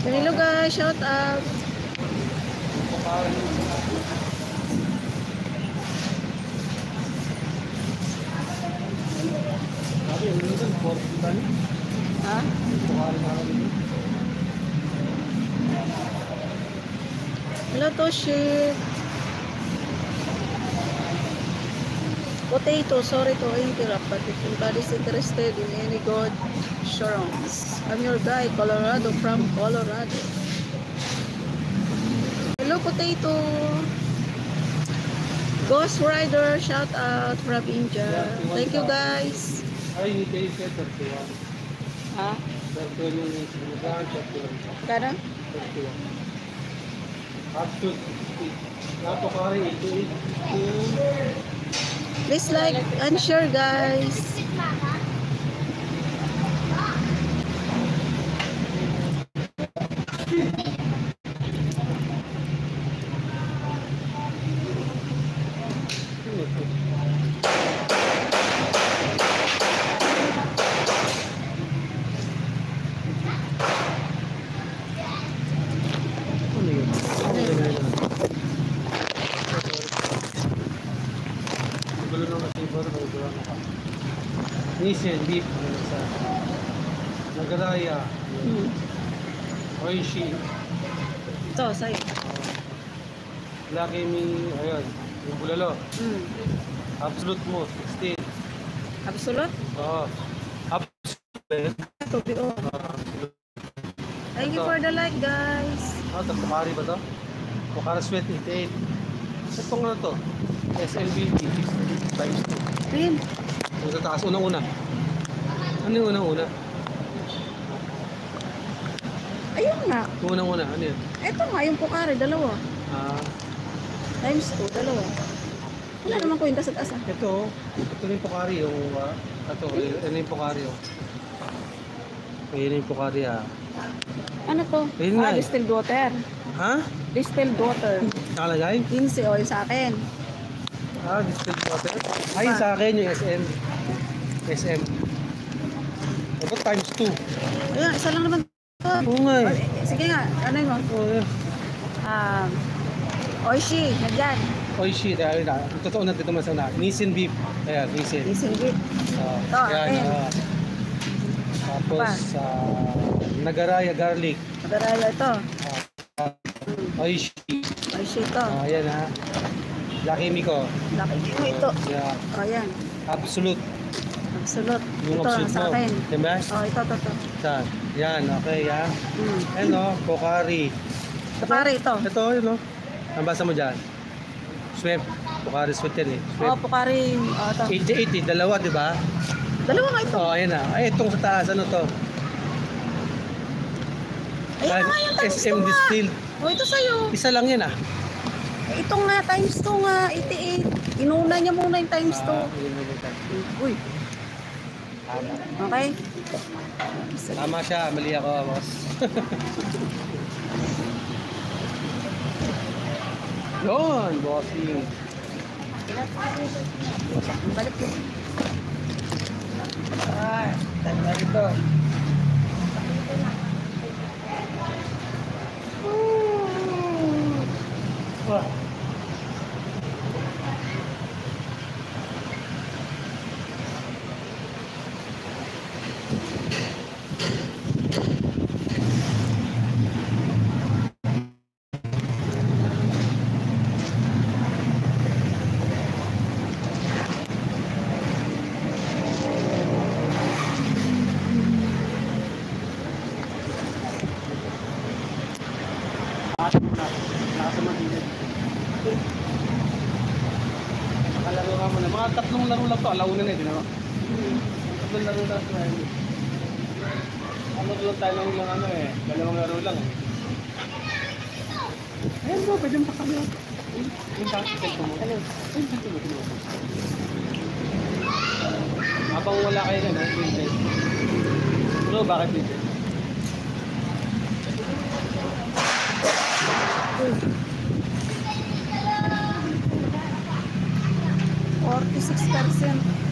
Hello guys, shout out. Ha? Hello Toshi. Potato, sorry to interrupt, but if anybody's interested in any good shrooms, I'm your guy, Colorado, from Colorado. Hello Potato. Ghost Rider, shout out from India. Thank you guys. Ay, hindi kayo set at siya. Ha? Dito yung sinagaan siya. Kada? Absolute. Napakari ito. Please like and share guys. Nissan, beef, Nagaraya, Oishi, Ito, sa'yo. Lucky Me, ayun, yung bulalo, Absolute mo, 16. Absolute? Oo. Absolute. Ito, PO. Thank you for the like guys. Tukari ba to? Tukari Sweat 88. Ito nga to, SLBT, 6 times 2. Pin. Sa taas, unang-una. Ano yung unang-una? Ayun nga. Unang-una, ano yun? Ito nga, yung Pocari, dalawa. Times 2, dalawa. Wala naman ko yung dasat-asa. Ito yung Pocari, yung ito yung Pocari. Ayun yung Pocari, Ano to? Ayun nga, Distilled water. Ha? Distilled water. Nakalagay? 15 o yung sa akin. Distilled water. Ay, sa akin yung SM. Ito times 2. Ayun, isa lang naman to. Oo nga eh. Sige nga, ano yun mo? Oishi, nandyan. Oishi, dahil na. Totoo na dito masana. Nissin beef. Ayan, Nissin. Nissin beef. Ito, akin. Tapos, Nagaraya garlic. Nagaraya ito. Oishi. Oishi ito. Ayan ha. Lucky Me ko. Lucky Me ito. Yeah. Ayan. Absolute. Absolute. Yung Ito, absolute sa akin. Diba? Ito. Saan? Yan, okay ha. Ano, Pocari. Pocari ito. Ito, yun o. Ang basa mo dyan? Sweat. Pocari Sweat yan eh. Pocari. Ito. 80, dalawa diba? Dalawa nga ito. Ayan na. Ay, itong sa taas, ano to? Ayan nga yung times 2 SM nga. Distilled. Ito sa'yo. Isa lang yan Ito nga, times 2 nga, 88. Inuna niya muna yung times 2. Uy. Tama. Okay? Tama siya, mali ako, boss. Yun, bossing. Balik ko. Ay, tanda dito. Wah. Makalaro ka muna. Mga 3 laro lang to. Alauna na eh, di na ba? 3 laro lang to. Ano lang tayo lang ano eh. 2 laro lang eh. Ayan bro, pwede mo pakami. Yung tactical ko mo. Ano? Habang wala kayo na, Vincent. Bro, bakit Vincent? 46%.